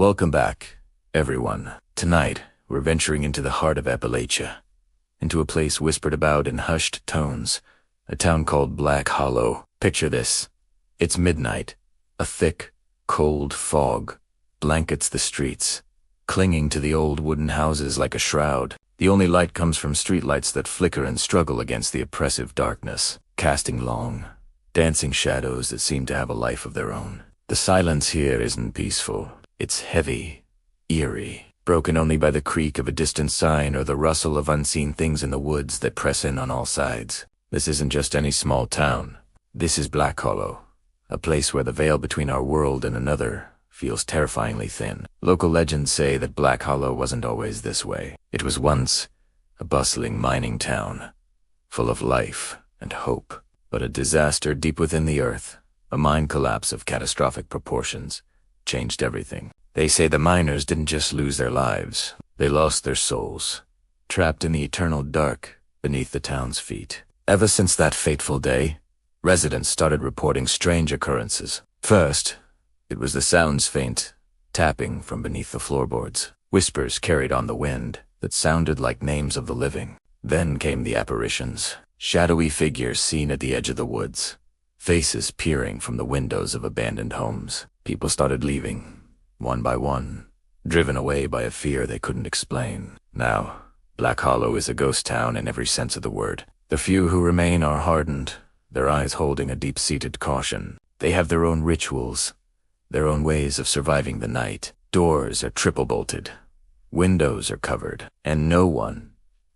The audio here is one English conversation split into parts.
Welcome back, everyone. Tonight, we're venturing into the heart of Appalachia, into a place whispered about in hushed tones, a town called Black Hollow. Picture this. It's midnight. A thick, cold fog blankets the streets, clinging to the old wooden houses like a shroud. The only light comes from streetlights that flicker and struggle against the oppressive darkness, casting long, dancing shadows that seem to have a life of their own. The silence here isn't peaceful. It's heavy, eerie, broken only by the creak of a distant sign or the rustle of unseen things in the woods that press in on all sides. This isn't just any small town. This is Black Hollow, a place where the veil between our world and another feels terrifyingly thin. Local legends say that Black Hollow wasn't always this way. It was once a bustling mining town, full of life and hope. But a disaster deep within the earth, a mine collapse of catastrophic proportions, changed everything. They say the miners didn't just lose their lives, they lost their souls, trapped in the eternal dark beneath the town's feet. Ever since that fateful day, residents started reporting strange occurrences. First, it was the sounds faint, tapping from beneath the floorboards, whispers carried on the wind that sounded like names of the living. Then came the apparitions, shadowy figures seen at the edge of the woods, faces peering from the windows of abandoned homes. People started leaving, one by one, driven away by a fear they couldn't explain. Now, Black Hollow is a ghost town in every sense of the word. The few who remain are hardened, their eyes holding a deep-seated caution. They have their own rituals, their own ways of surviving the night. Doors are triple-bolted, windows are covered, and no one,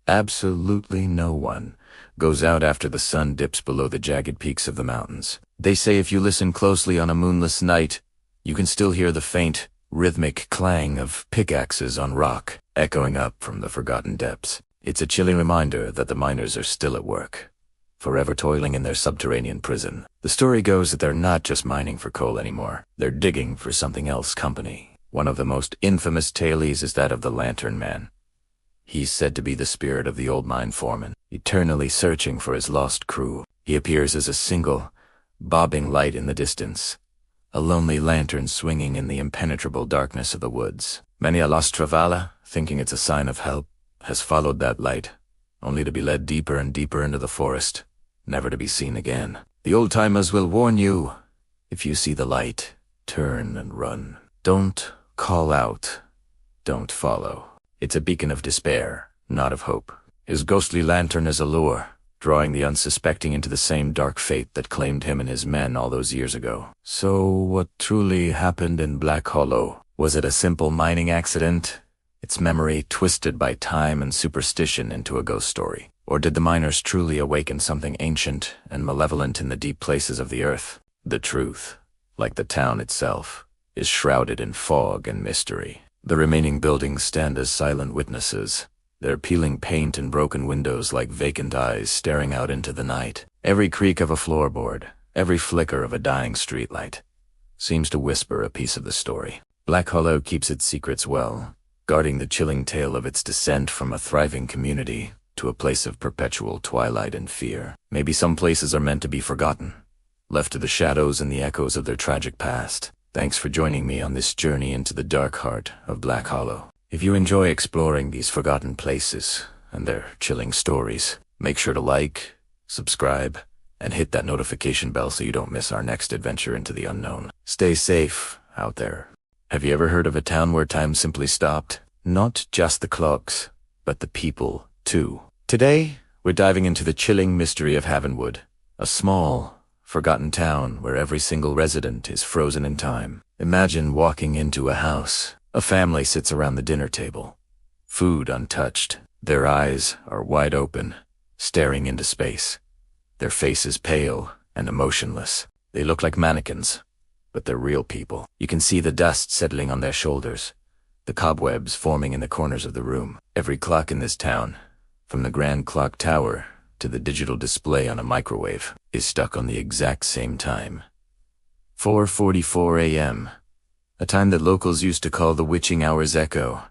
absolutely no one, goes out after the sun dips below the jagged peaks of the mountains. They say if you listen closely on a moonless night, you can still hear the faint, rhythmic clang of pickaxes on rock, echoing up from the forgotten depths. It's a chilling reminder that the miners are still at work, forever toiling in their subterranean prison. The story goes that they're not just mining for coal anymore. They're digging for something else company. One of the most infamous tales is that of the Lantern Man. He's said to be the spirit of the old mine foreman, eternally searching for his lost crew. He appears as a single, bobbing light in the distance, a lonely lantern swinging in the impenetrable darkness of the woods. Many a lost traveler, thinking it's a sign of help, has followed that light, only to be led deeper and deeper into the forest, never to be seen again. The old-timers will warn you, if you see the light, turn and run. Don't call out, don't follow. It's a beacon of despair, not of hope. His ghostly lantern is a lure, drawing the unsuspecting into the same dark fate that claimed him and his men all those years ago. So what truly happened in Black Hollow? Was it a simple mining accident, its memory twisted by time and superstition into a ghost story? Or did the miners truly awaken something ancient and malevolent in the deep places of the earth? The truth, like the town itself, is shrouded in fog and mystery. The remaining buildings stand as silent witnesses, their peeling paint and broken windows like vacant eyes staring out into the night. Every creak of a floorboard, every flicker of a dying streetlight, seems to whisper a piece of the story. Black Hollow keeps its secrets well, guarding the chilling tale of its descent from a thriving community to a place of perpetual twilight and fear. Maybe some places are meant to be forgotten, left to the shadows and the echoes of their tragic past. Thanks for joining me on this journey into the dark heart of Black Hollow. If you enjoy exploring these forgotten places and their chilling stories, make sure to like, subscribe, and hit that notification bell so you don't miss our next adventure into the unknown. Stay safe out there. Have you ever heard of a town where time simply stopped? Not just the clocks, but the people, too. Today, we're diving into the chilling mystery of Havenwood, a small, forgotten town where every single resident is frozen in time. Imagine walking into a house. A family sits around the dinner table, food untouched. Their eyes are wide open, staring into space. Their faces pale and emotionless. They look like mannequins, but they're real people. You can see the dust settling on their shoulders, the cobwebs forming in the corners of the room. Every clock in this town, from the grand clock tower to the digital display on a microwave, is stuck on the exact same time. 4:44 a.m., a time that locals used to call the witching hour's echo.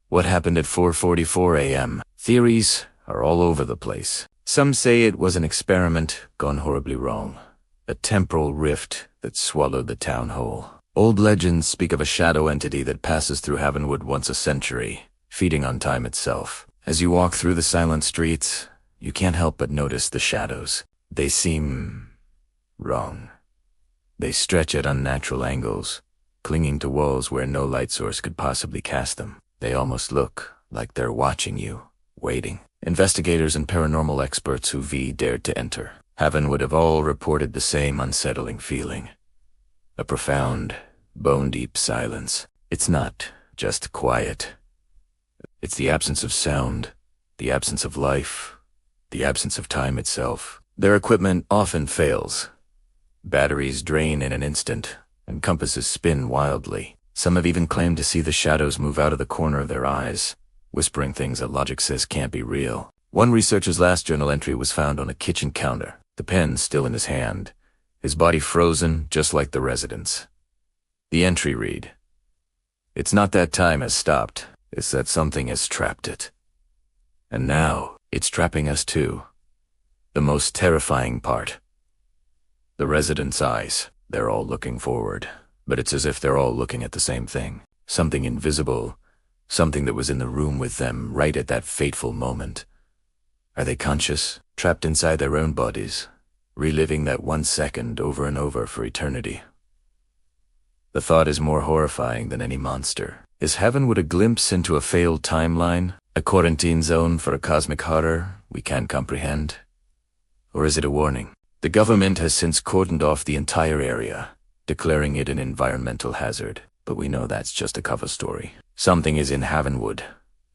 What happened at 4:44 a.m.? Theories are all over the place. Some say it was an experiment gone horribly wrong, a temporal rift that swallowed the town whole. Old legends speak of a shadow entity that passes through Havenwood once a century, feeding on time itself. As you walk through the silent streets, you can't help but notice the shadows. They seem wrong. They stretch at unnatural angles, clinging to walls where no light source could possibly cast them. They almost look like they're watching you, waiting. Investigators and paranormal experts who dared to enter Havenwood have all reported the same unsettling feeling. A profound, bone-deep silence. It's not just quiet. It's the absence of sound, the absence of life, the absence of time itself. Their equipment often fails. Batteries drain in an instant, and compasses spin wildly. Some have even claimed to see the shadows move out of the corner of their eyes, whispering things that logic says can't be real. One researcher's last journal entry was found on a kitchen counter, the pen still in his hand, his body frozen just like the residents. The entry read, "It's not that time has stopped, it's that something has trapped it. And now, it's trapping us too. The most terrifying part. The residents' eyes, they're all looking forward, but it's as if they're all looking at the same thing. Something invisible, something that was in the room with them right at that fateful moment. Are they conscious, trapped inside their own bodies, reliving that 1 second over and over for eternity? The thought is more horrifying than any monster. Is Havenwood a glimpse into a failed timeline, a quarantine zone for a cosmic horror we can't comprehend? Or is it a warning? The government has since cordoned off the entire area, declaring it an environmental hazard, but we know that's just a cover story. Something is in Havenwood,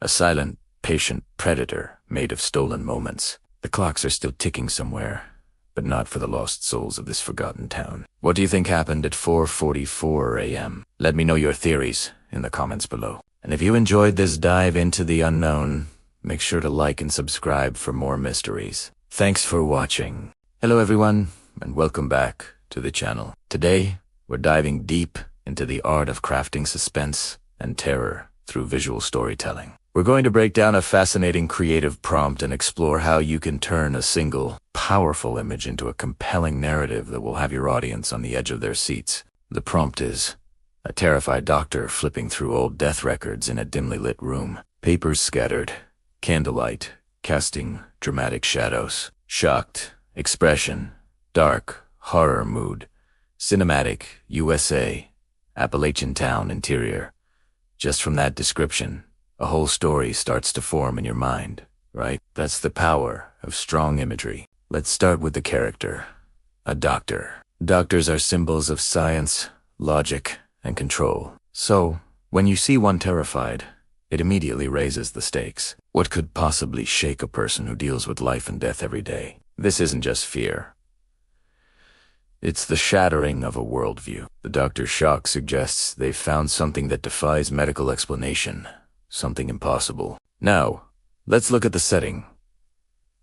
a silent, patient predator made of stolen moments. The clocks are still ticking somewhere, but not for the lost souls of this forgotten town. What do you think happened at 4:44 a.m.? Let me know your theories in the comments below. And if you enjoyed this dive into the unknown, make sure to like and subscribe for more mysteries. Thanks for watching. Hello everyone, and welcome back to the channel. Today, we're diving deep into the art of crafting suspense and terror through visual storytelling. We're going to break down a fascinating creative prompt and explore how you can turn a single, powerful image into a compelling narrative that will have your audience on the edge of their seats. The prompt is a terrified doctor flipping through old death records in a dimly lit room. Papers scattered, candlelight, casting dramatic shadows. Shocked, expression, dark, horror mood. Cinematic, USA, Appalachian town interior. Just from that description, a whole story starts to form in your mind, right? That's the power of strong imagery. Let's start with the character, a doctor. Doctors are symbols of science, logic, and control. So, when you see one terrified, it immediately raises the stakes. What could possibly shake a person who deals with life and death every day? This isn't just fear. It's the shattering of a worldview. The doctor's shock suggests they've found something that defies medical explanation. Something impossible. Now, let's look at the setting.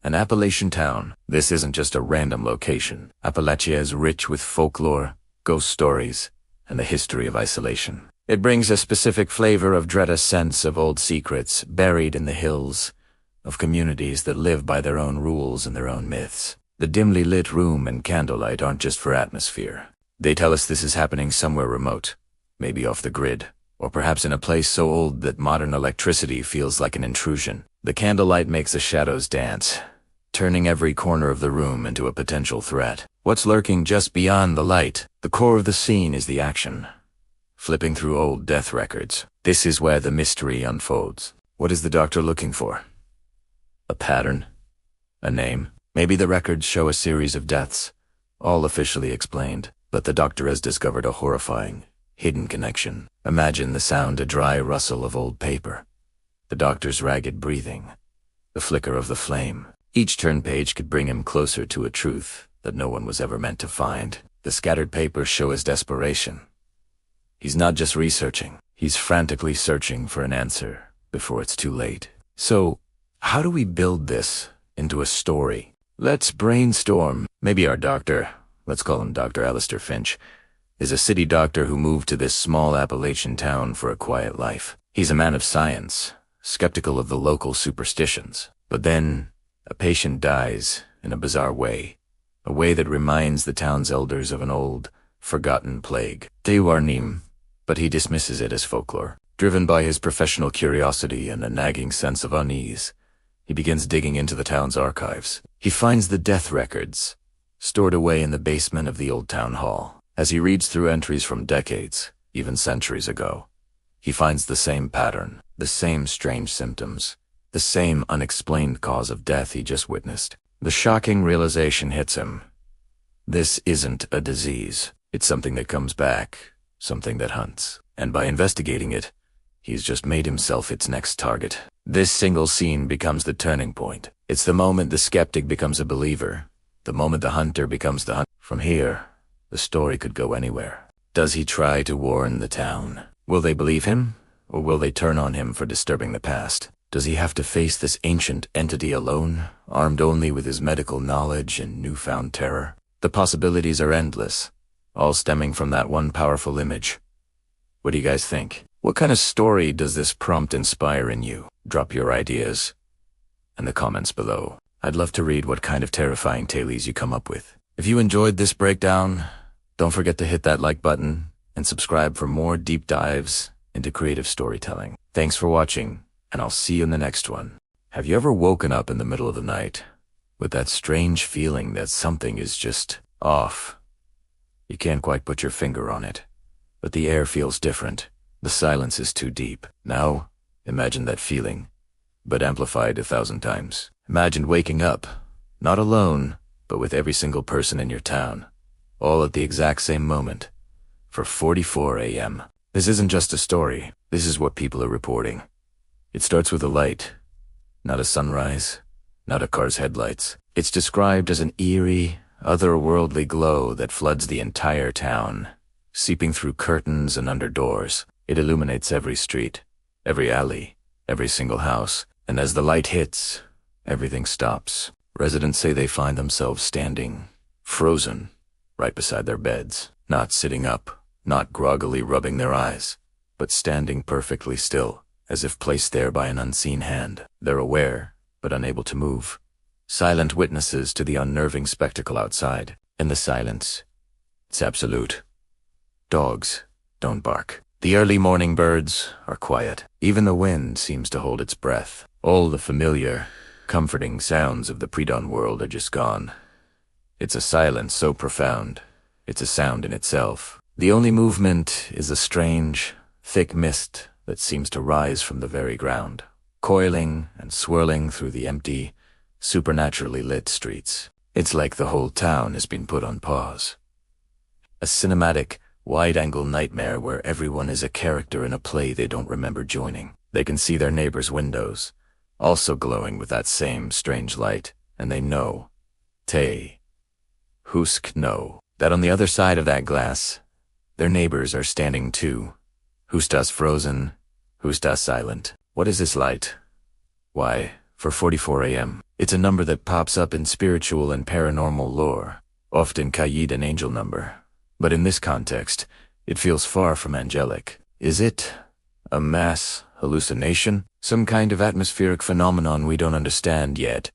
An Appalachian town. This isn't just a random location. Appalachia is rich with folklore, ghost stories, and the history of isolation. It brings a specific flavor of dread, a sense of old secrets buried in the hills, of communities that live by their own rules and their own myths. The dimly lit room and candlelight aren't just for atmosphere. They tell us this is happening somewhere remote, maybe off the grid, or perhaps in a place so old that modern electricity feels like an intrusion. The candlelight makes the shadows dance, turning every corner of the room into a potential threat. What's lurking just beyond the light? The core of the scene is the action. Flipping through old death records. This is where the mystery unfolds. What is the doctor looking for? A pattern? A name? Maybe the records show a series of deaths, all officially explained, but the doctor has discovered a horrifying, hidden connection. Imagine the sound, a dry rustle of old paper, the doctor's ragged breathing, the flicker of the flame. Each turn page could bring him closer to a truth that no one was ever meant to find. The scattered papers show his desperation. He's not just researching, he's frantically searching for an answer before it's too late. So, how do we build this into a story? Let's brainstorm. Maybe our doctor, let's call him Dr. Alistair Finch, is a city doctor who moved to this small Appalachian town for a quiet life. He's a man of science, skeptical of the local superstitions. But then, a patient dies in a bizarre way, a way that reminds the town's elders of an old, forgotten plague. Warnim, but he dismisses it as folklore. Driven by his professional curiosity and a nagging sense of unease, he begins digging into the town's archives. He finds the death records, stored away in the basement of the old town hall. As he reads through entries from decades, even centuries ago, he finds the same pattern, the same strange symptoms, the same unexplained cause of death he just witnessed. The shocking realization hits him. This isn't a disease. It's something that comes back, something that hunts. And by investigating it, he's just made himself its next target. This single scene becomes the turning point. It's the moment the skeptic becomes a believer, the moment the hunter becomes the hunter. From here, the story could go anywhere. Does he try to warn the town? Will they believe him, or will they turn on him for disturbing the past? Does he have to face this ancient entity alone, armed only with his medical knowledge and newfound terror? The possibilities are endless, all stemming from that one powerful image. What do you guys think? What kind of story does this prompt inspire in you? Drop your ideas in the comments below. I'd love to read what kind of terrifying tales you come up with. If you enjoyed this breakdown, don't forget to hit that like button and subscribe for more deep dives into creative storytelling. Thanks for watching, and I'll see you in the next one. Have you ever woken up in the middle of the night with that strange feeling that something is just off? You can't quite put your finger on it, but the air feels different. The silence is too deep. Now, imagine that feeling, but amplified 1,000 times. Imagine waking up, not alone, but with every single person in your town, all at the exact same moment, for 44 a.m. This isn't just a story. This is what people are reporting. It starts with a light, not a sunrise, not a car's headlights. It's described as an eerie, otherworldly glow that floods the entire town, seeping through curtains and under doors. It illuminates every street, every alley, every single house, and as the light hits, everything stops. Residents say they find themselves standing, frozen, right beside their beds, not sitting up, not groggily rubbing their eyes, but standing perfectly still, as if placed there by an unseen hand. They're aware, but unable to move, silent witnesses to the unnerving spectacle outside. In the silence, it's absolute. Dogs don't bark. The early morning birds are quiet. Even the wind seems to hold its breath. All the familiar, comforting sounds of the pre-dawn world are just gone. It's a silence so profound, it's a sound in itself. The only movement is a strange, thick mist that seems to rise from the very ground, coiling and swirling through the empty, supernaturally lit streets. It's like the whole town has been put on pause. A cinematic, wide-angle nightmare where everyone is a character in a play they don't remember joining. They can see their neighbors' windows, also glowing with that same strange light, and they know, Husk know, that on the other side of that glass, their neighbors are standing too. Hustas frozen, Hustas silent. What is this light? Why, for 44 a.m., it's a number that pops up in spiritual and paranormal lore, often called an angel number. But in this context, it feels far from angelic. Is it a mass hallucination? Some kind of atmospheric phenomenon we don't understand yet?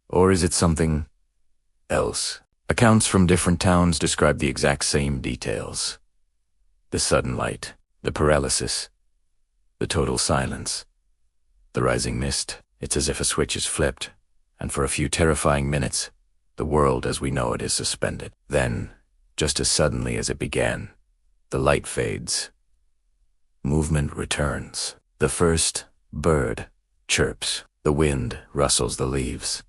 Or is it something else? Accounts from different towns describe the exact same details. The sudden light, the paralysis, the total silence, the rising mist. It's as if a switch is flipped, and for a few terrifying minutes, the world as we know it is suspended. Then, just as suddenly as it began, the light fades. Movement returns. The first bird chirps. The wind rustles the leaves.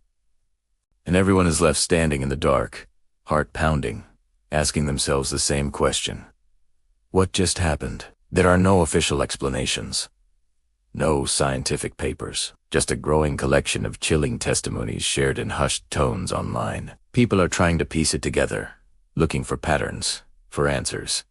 And everyone is left standing in the dark, heart pounding, asking themselves the same question. What just happened? There are no official explanations. No scientific papers. Just a growing collection of chilling testimonies shared in hushed tones online. People are trying to piece it together, looking for patterns, for answers.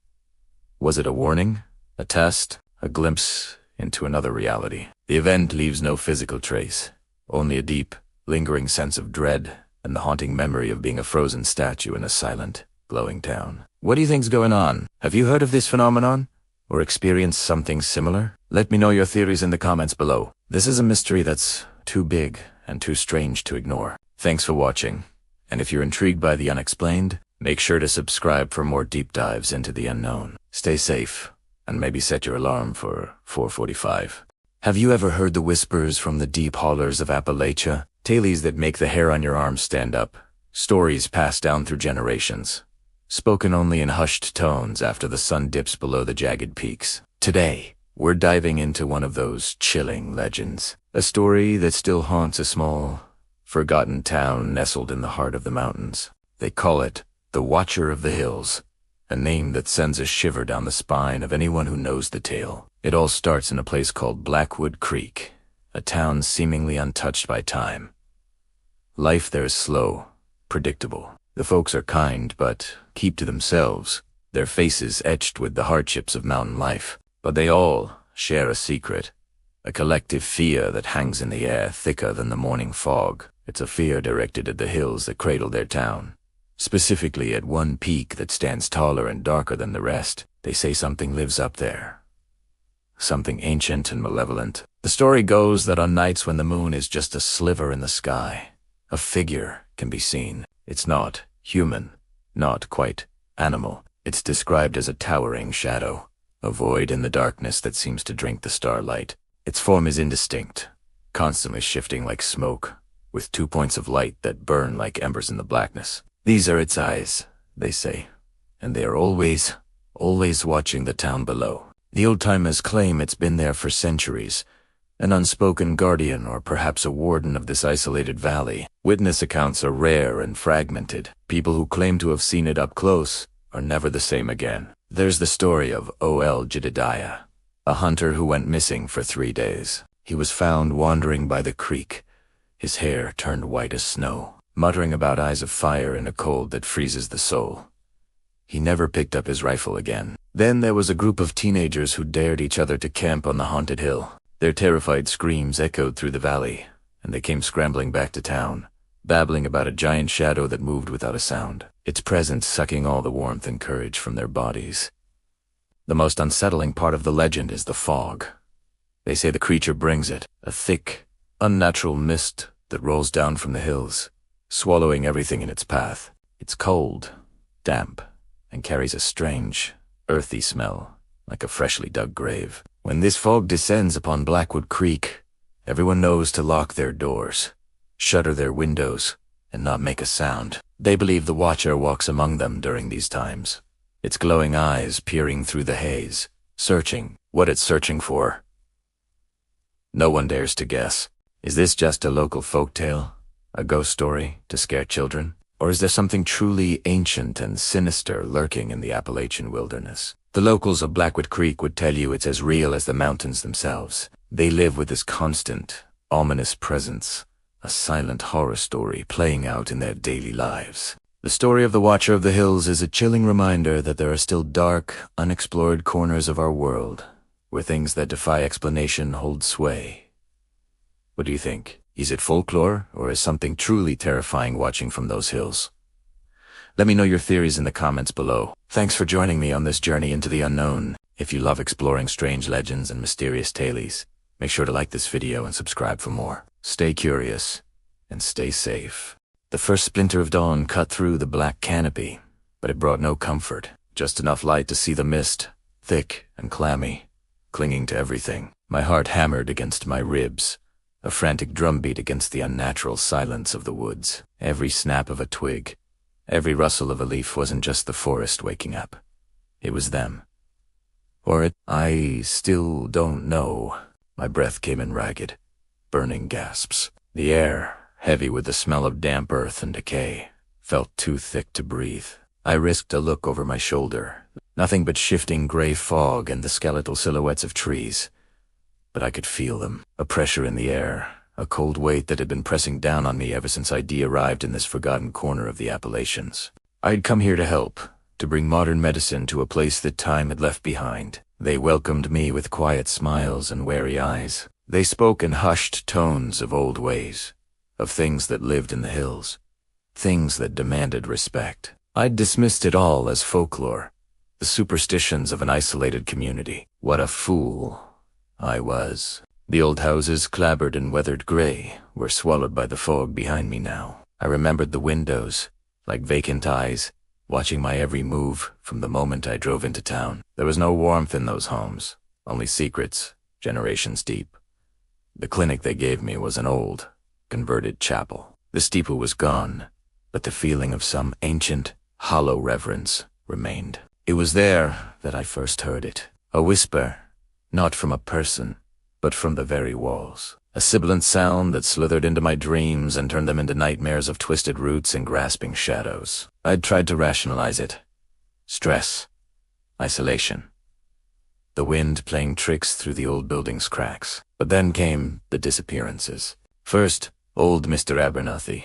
Was it a warning? A test? A glimpse into another reality? The event leaves no physical trace, only a deep, lingering sense of dread and the haunting memory of being a frozen statue in a silent, glowing town. What do you think's going on? Have you heard of this phenomenon? Or experienced something similar? Let me know your theories in the comments below. This is a mystery that's too big and too strange to ignore. Thanks for watching. And if you're intrigued by the unexplained, Make sure to subscribe for more deep dives into the unknown. Stay safe, and maybe set your alarm for 4:45. Have you ever heard the whispers from the deep hollers of Appalachia? Tales that make the hair on your arms stand up. Stories passed down through generations, spoken only in hushed tones after the sun dips below the jagged peaks. Today, we're diving into one of those chilling legends. A story that still haunts a small, forgotten town nestled in the heart of the mountains. They call it the Watcher of the Hills, a name that sends a shiver down the spine of anyone who knows the tale. It all starts in a place called Blackwood Creek, a town seemingly untouched by time. Life there is slow, predictable. The folks are kind, but keep to themselves, their faces etched with the hardships of mountain life. But they all share a secret, a collective fear that hangs in the air thicker than the morning fog. It's a fear directed at the hills that cradle their town, specifically at one peak that stands taller and darker than the rest. They say something lives up there, something ancient and malevolent. The story goes that on nights when the moon is just a sliver in the sky, a figure can be seen. It's not human, not quite animal. It's described as a towering shadow, a void in the darkness that seems to drink the starlight. Its form is indistinct, constantly shifting like smoke, with 2 points of light that burn like embers in the blackness. These are its eyes, they say, and they are always watching the town below. The old-timers claim it's been there for centuries, an unspoken guardian or perhaps a warden of this isolated valley. Witness accounts are rare and fragmented. People who claim to have seen it up close are never the same again. There's the story of O.L. Jedediah, a hunter who went missing for 3 days. He was found wandering by the creek, his hair turned white as snow, muttering about eyes of fire in a cold that freezes the soul. He never picked up his rifle again. Then there was a group of teenagers who dared each other to camp on the haunted hill. Their terrified screams echoed through the valley, and they came scrambling back to town, babbling about a giant shadow that moved without a sound, its presence sucking all the warmth and courage from their bodies. The most unsettling part of the legend is the fog. They say the creature brings it, a thick, unnatural mist that rolls down from the hills, swallowing everything in its path. It's cold, damp, and carries a strange, earthy smell, like a freshly dug grave. When this fog descends upon Blackwood Creek, everyone knows to lock their doors, shutter their windows, and not make a sound. They believe the Watcher walks among them during these times, its glowing eyes peering through the haze, searching what it's searching for. No one dares to guess. Is this just a local folktale, a ghost story to scare children? Or is there something truly ancient and sinister lurking in the Appalachian wilderness? The locals of Blackwood Creek would tell you it's as real as the mountains themselves. They live with this constant, ominous presence, a silent horror story playing out in their daily lives. The story of the Watcher of the Hills is a chilling reminder that there are still dark, unexplored corners of our world, where things that defy explanation hold sway. What do you think? Is it folklore, or is something truly terrifying watching from those hills? Let me know your theories in the comments below. Thanks for joining me on this journey into the unknown. If you love exploring strange legends and mysterious tales, make sure to like this video and subscribe for more. Stay curious, and stay safe. The first splinter of dawn cut through the black canopy, but it brought no comfort, just enough light to see the mist, thick and clammy, clinging to everything. My heart hammered against my ribs, a frantic drumbeat against the unnatural silence of the woods. Every snap of a twig, every rustle of a leaf wasn't just the forest waking up. It was them. I still don't know. My breath came in ragged, burning gasps. The air, heavy with the smell of damp earth and decay, felt too thick to breathe. I risked a look over my shoulder. Nothing but shifting gray fog and the skeletal silhouettes of trees. But I could feel them, a pressure in the air, a cold weight that had been pressing down on me ever since I'd arrived in this forgotten corner of the Appalachians. I'd come here to help, to bring modern medicine to a place that time had left behind. They welcomed me with quiet smiles and wary eyes. They spoke in hushed tones of old ways, of things that lived in the hills, things that demanded respect. I'd dismissed it all as folklore, the superstitions of an isolated community. What a fool I was. The old houses, clapboard and weathered gray, were swallowed by the fog behind me now. I remembered the windows, like vacant eyes, watching my every move from the moment I drove into town. There was no warmth in those homes, only secrets, generations deep. The clinic they gave me was an old, converted chapel. The steeple was gone, but the feeling of some ancient, hollow reverence remained. It was there that I first heard it. A whisper, not from a person, but from the very walls. A sibilant sound that slithered into my dreams and turned them into nightmares of twisted roots and grasping shadows. I'd tried to rationalize it. Stress. Isolation. The wind playing tricks through the old building's cracks. But then came the disappearances. First, old Mr. Abernathy,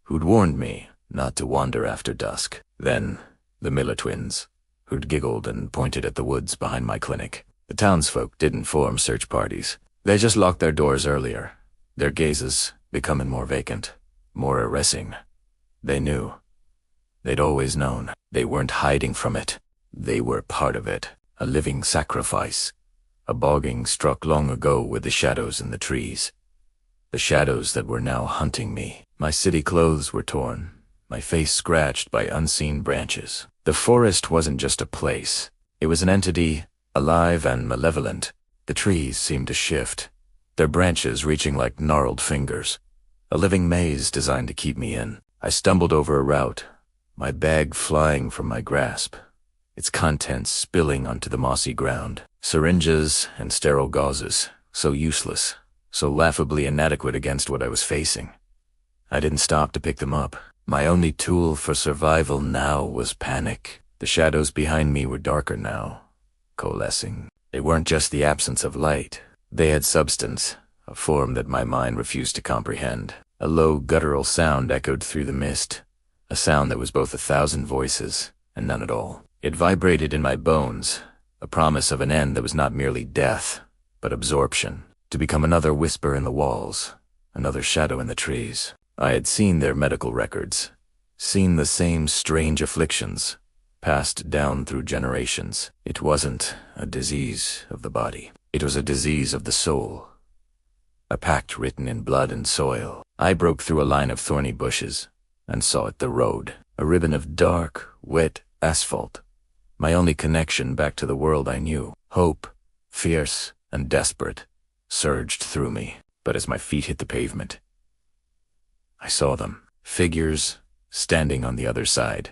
who'd warned me not to wander after dusk. Then, the Miller twins, who'd giggled and pointed at the woods behind my clinic. The townsfolk didn't form search parties. They just locked their doors earlier, their gazes becoming more vacant, more arresting. They knew. They'd always known. They weren't hiding from it. They were part of it. A living sacrifice. A bogging struck long ago with the shadows in the trees. The shadows that were now hunting me. My city clothes were torn, my face scratched by unseen branches. The forest wasn't just a place. It was an entity, alive and malevolent. The trees seemed to shift, their branches reaching like gnarled fingers. A living maze designed to keep me in. I stumbled over a route, my bag flying from my grasp, its contents spilling onto the mossy ground. Syringes and sterile gauzes, so useless, so laughably inadequate against what I was facing. I didn't stop to pick them up. My only tool for survival now was panic. The shadows behind me were darker now, coalescing. They weren't just the absence of light. They had substance, a form that my mind refused to comprehend. A low, guttural sound echoed through the mist, a sound that was both 1,000 voices and none at all. It vibrated in my bones, a promise of an end that was not merely death, but absorption, to become another whisper in the walls, another shadow in the trees. I had seen their medical records, seen the same strange afflictions, passed down through generations. It wasn't a disease of the body. It was a disease of the soul. A pact written in blood and soil. I broke through a line of thorny bushes and saw it the road. A ribbon of dark, wet asphalt. My only connection back to the world I knew. Hope, fierce and desperate, surged through me. But as my feet hit the pavement, I saw them. Figures standing on the other side.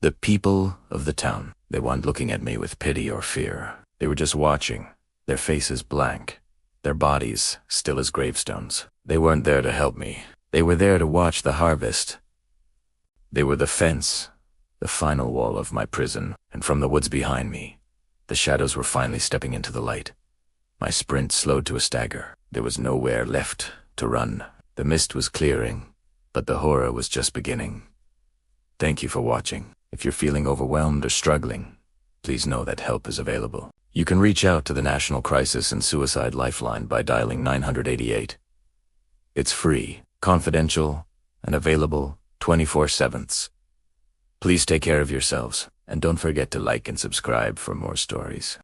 The people of the town. They weren't looking at me with pity or fear. They were just watching, their faces blank, their bodies still as gravestones. They weren't there to help me. They were there to watch the harvest. They were the fence, the final wall of my prison, and from the woods behind me, the shadows were finally stepping into the light. My sprint slowed to a stagger. There was nowhere left to run. The mist was clearing, but the horror was just beginning. Thank you for watching. If you're feeling overwhelmed or struggling, please know that help is available. You can reach out to the National Crisis and Suicide Lifeline by dialing 988. It's free, confidential, and available 24/7. Please take care of yourselves, and don't forget to like and subscribe for more stories.